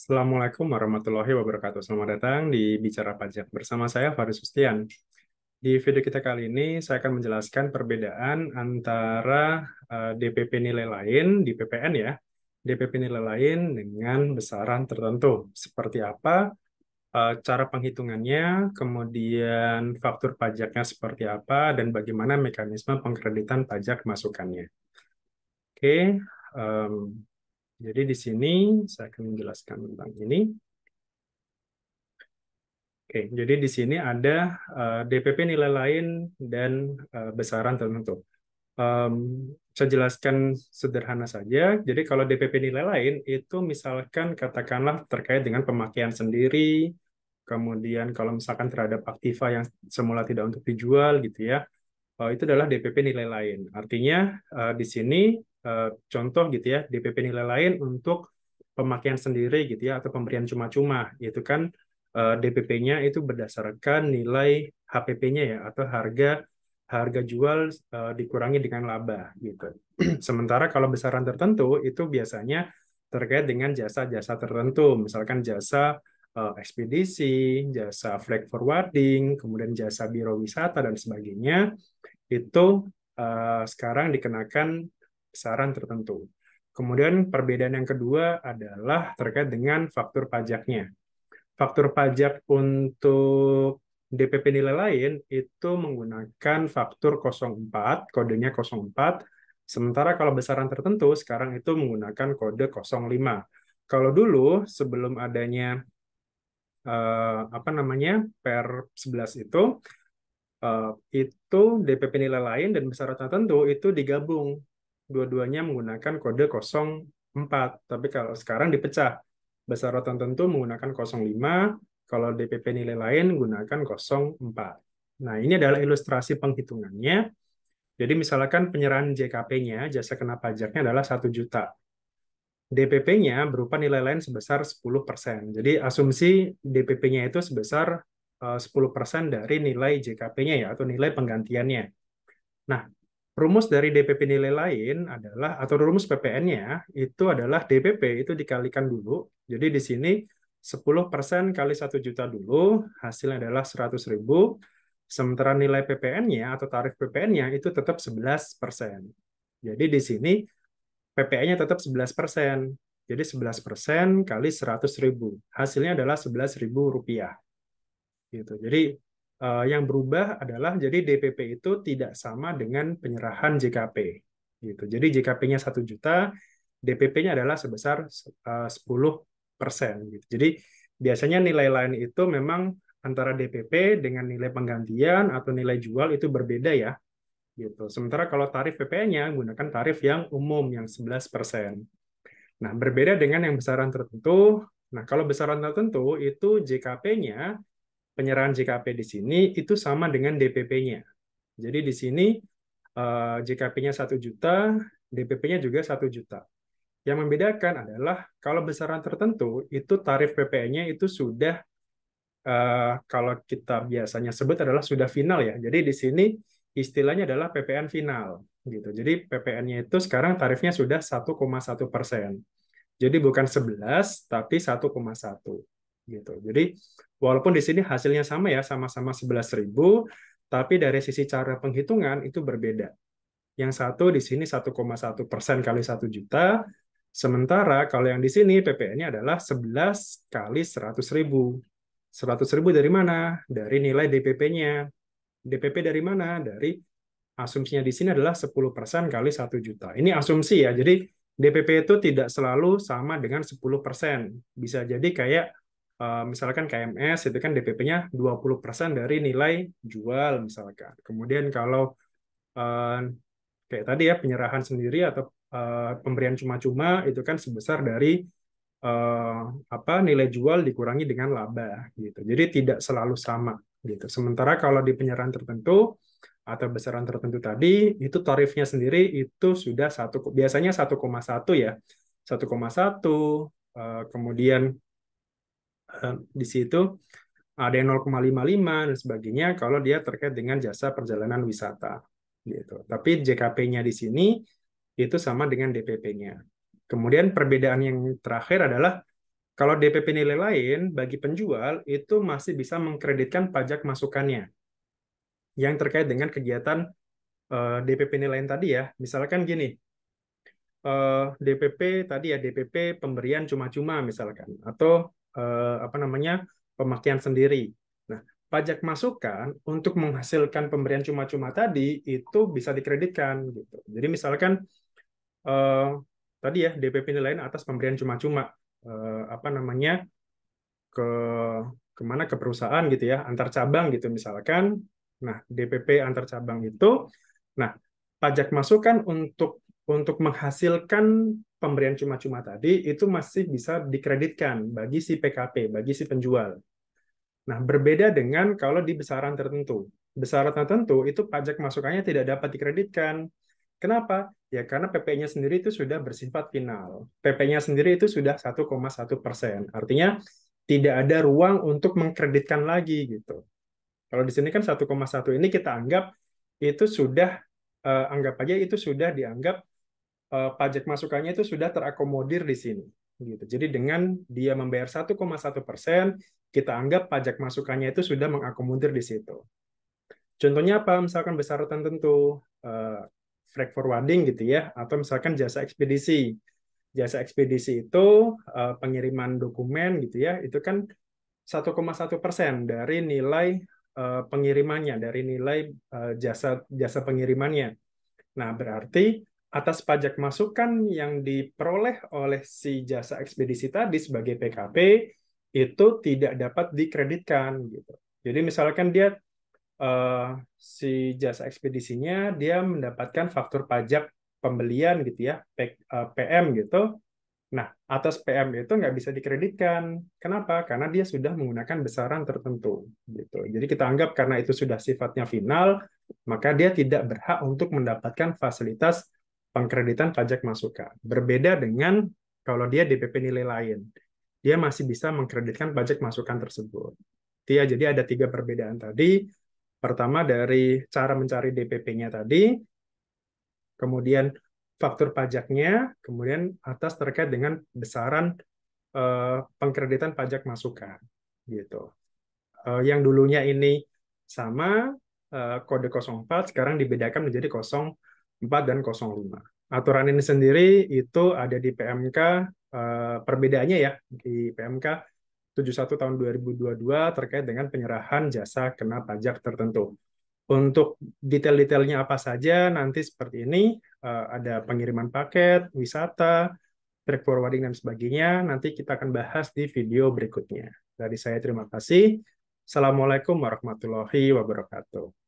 Assalamualaikum warahmatullahi wabarakatuh. Selamat datang di Bicara Pajak bersama saya Faris Sustian. Di video kita kali ini saya akan menjelaskan perbedaan antara DPP nilai lain di PPN ya, DPP nilai lain dengan besaran tertentu. Seperti apa cara penghitungannya, kemudian faktur pajaknya seperti apa, dan bagaimana mekanisme pengkreditan pajak masukannya. Oke, em, jadi di sini saya akan menjelaskan tentang ini. Oke, jadi di sini ada DPP nilai lain dan besaran tertentu. Em, saya jelaskan sederhana saja. Jadi kalau DPP nilai lain itu misalkan katakanlah terkait dengan pemakaian sendiri, kemudian kalau misalkan terhadap aktiva yang semula tidak untuk dijual gitu ya, itu adalah DPP nilai lain. Artinya di sini contoh gitu ya, DPP nilai lain untuk pemakaian sendiri gitu ya atau pemberian cuma-cuma, itu kan DPP-nya itu berdasarkan nilai HPP-nya ya atau harga harga jual dikurangi dengan laba gitu. Sementara kalau besaran tertentu itu biasanya terkait dengan jasa-jasa tertentu, misalkan jasa ekspedisi, jasa freight forwarding, kemudian jasa biro wisata dan sebagainya itu sekarang dikenakan besaran tertentu. Kemudian perbedaan yang kedua adalah terkait dengan faktur pajaknya. Faktur pajak untuk DPP nilai lain itu menggunakan faktur 04, kodenya 04. Sementara kalau besaran tertentu sekarang itu menggunakan kode 05. Kalau dulu sebelum adanya apa namanya per 11 eh, itu DPP nilai lain dan besaran tertentu itu digabung. Dua-duanya menggunakan kode 04. Tapi kalau sekarang dipecah. Besaran tertentu menggunakan 05, kalau DPP nilai lain menggunakan 04. Nah, ini adalah ilustrasi penghitungannya. Jadi misalkan penyerahan JKP-nya, jasa kena pajaknya adalah 1 juta. DPP-nya berupa nilai lain sebesar 10%. Jadi asumsi DPP-nya itu sebesar 10% dari nilai JKP-nya ya, atau nilai penggantiannya. Nah, rumus dari DPP nilai lain adalah, atau rumus PPN-nya, itu adalah DPP itu dikalikan dulu. Jadi di sini 10% kali 1 juta dulu, hasilnya adalah 100.000. Sementara nilai PPN-nya atau tarif PPN-nya itu tetap 11%. Jadi di sini PPN-nya tetap 11%. Jadi 11% kali 100.000. Hasilnya adalah 11.000 rupiah. Gitu. Jadi yang berubah adalah jadi DPP itu tidak sama dengan penyerahan JKP. Gitu. Jadi JKP-nya 1 juta, DPP-nya adalah sebesar 10%. Gitu. Jadi biasanya nilai lain itu memang antara DPP dengan nilai penggantian atau nilai jual itu berbeda ya. Gitu. Sementara kalau tarif PPN-nya gunakan tarif yang umum yang 11%. Nah, berbeda dengan yang besaran tertentu. Nah, kalau besaran tertentu itu JKP-nya, penyerahan JKP di sini itu sama dengan DPP-nya. Jadi di sini JKP-nya 1 juta, DPP-nya juga 1 juta. Yang membedakan adalah kalau besaran tertentu itu tarif PPN-nya itu sudah kalau kita biasanya sebut adalah sudah final ya. Jadi di sini istilahnya adalah PPN final gitu. Jadi PPN-nya itu sekarang tarifnya sudah 1,1%. Jadi bukan 11 tapi 1,1 gitu. Jadi walaupun di sini hasilnya sama ya, sama-sama 11.000, tapi dari sisi cara penghitungan itu berbeda. Yang satu di sini 1,1% kali 1 juta, sementara kalau yang di sini PPN-nya adalah 11 kali 100.000. 100.000 dari mana? Dari nilai DPP-nya. DPP dari mana? Dari asumsinya di sini adalah 10% kali 1 juta. Ini asumsi ya, jadi DPP itu tidak selalu sama dengan 10%. Bisa jadi kayak misalkan KMS itu kan DPP-nya 20% dari nilai jual misalkan. Kemudian kalau eh, kayak tadi ya penyerahan sendiri atau pemberian cuma-cuma itu kan sebesar dari apa nilai jual dikurangi dengan laba gitu. Jadi tidak selalu sama gitu. Sementara kalau di penyerahan tertentu atau besaran tertentu tadi itu tarifnya sendiri itu sudah biasanya 1,1 ya. 1,1 kemudian di situ ada yang 0,55 dan sebagainya kalau dia terkait dengan jasa perjalanan wisata gitu. Tapi JKP-nya di sini itu sama dengan DPP-nya. Kemudian perbedaan yang terakhir adalah Kalau DPP nilai lain, bagi penjual itu masih bisa mengkreditkan pajak masukannya yang terkait dengan kegiatan DPP nilai lain tadi ya. Misalkan gini, DPP tadi ya, DPP pemberian cuma-cuma misalkan, atau apa namanya, pemakaian sendiri. Nah, pajak masukan untuk menghasilkan pemberian cuma-cuma tadi itu bisa dikreditkan gitu. Jadi misalkan eh, tadi ya, DPP nilai lain atas pemberian cuma-cuma, apa namanya, ke kemana, ke perusahaan gitu ya, antar cabang gitu misalkan. Nah, DPP antar cabang itu, nah, pajak masukan untuk menghasilkan pemberian cuma-cuma tadi itu masih bisa dikreditkan bagi si PKP, bagi si penjual. Nah, berbeda dengan kalau di besaran tertentu. Besaran tertentu itu pajak masukannya tidak dapat dikreditkan. Kenapa? Ya karena PP-nya sendiri itu sudah bersifat final. PP-nya sendiri itu sudah 1,1%. Artinya tidak ada ruang untuk mengkreditkan lagi gitu. Kalau di sini kan 1,1 ini kita anggap itu sudah, anggap aja itu sudah dianggap, pajak masukannya itu sudah terakomodir di sini. Gitu. Jadi dengan dia membayar 1,1%, kita anggap pajak masukannya itu sudah mengakomodir di situ. Contohnya apa? Misalkan besar tertentu, freight forwarding gitu ya, atau misalkan jasa ekspedisi. Jasa ekspedisi itu pengiriman dokumen gitu ya, itu kan 1,1% dari nilai pengirimannya, dari nilai jasa jasa pengirimannya. Nah, berarti atas pajak masukan yang diperoleh oleh si jasa ekspedisi tadi sebagai PKP itu tidak dapat dikreditkan gitu. Jadi misalkan dia, si jasa ekspedisinya dia mendapatkan faktur pajak pembelian gitu ya, PM gitu. Nah, atas PM itu nggak bisa dikreditkan. Kenapa? Karena dia sudah menggunakan besaran tertentu. Gitu. Jadi kita anggap karena itu sudah sifatnya final, maka dia tidak berhak untuk mendapatkan fasilitas pengkreditan pajak masukan. Berbeda dengan kalau dia DPP nilai lain. Dia masih bisa mengkreditkan pajak masukan tersebut. Ya, jadi ada 3 perbedaan tadi. Pertama dari cara mencari DPP-nya tadi, kemudian faktur pajaknya, kemudian atas terkait dengan besaran pengkreditan pajak masukan gitu. Yang dulunya ini sama, kode 04 sekarang dibedakan menjadi 04 dan 05. Aturan ini sendiri itu ada di PMK, perbedaannya ya di PMK 71 tahun 2022 terkait dengan penyerahan jasa kena pajak tertentu. Untuk detail-detailnya apa saja nanti seperti ini, ada pengiriman paket, wisata, freight forwarding dan sebagainya. Nanti kita akan bahas di video berikutnya. Dari saya terima kasih. Assalamualaikum warahmatullahi wabarakatuh.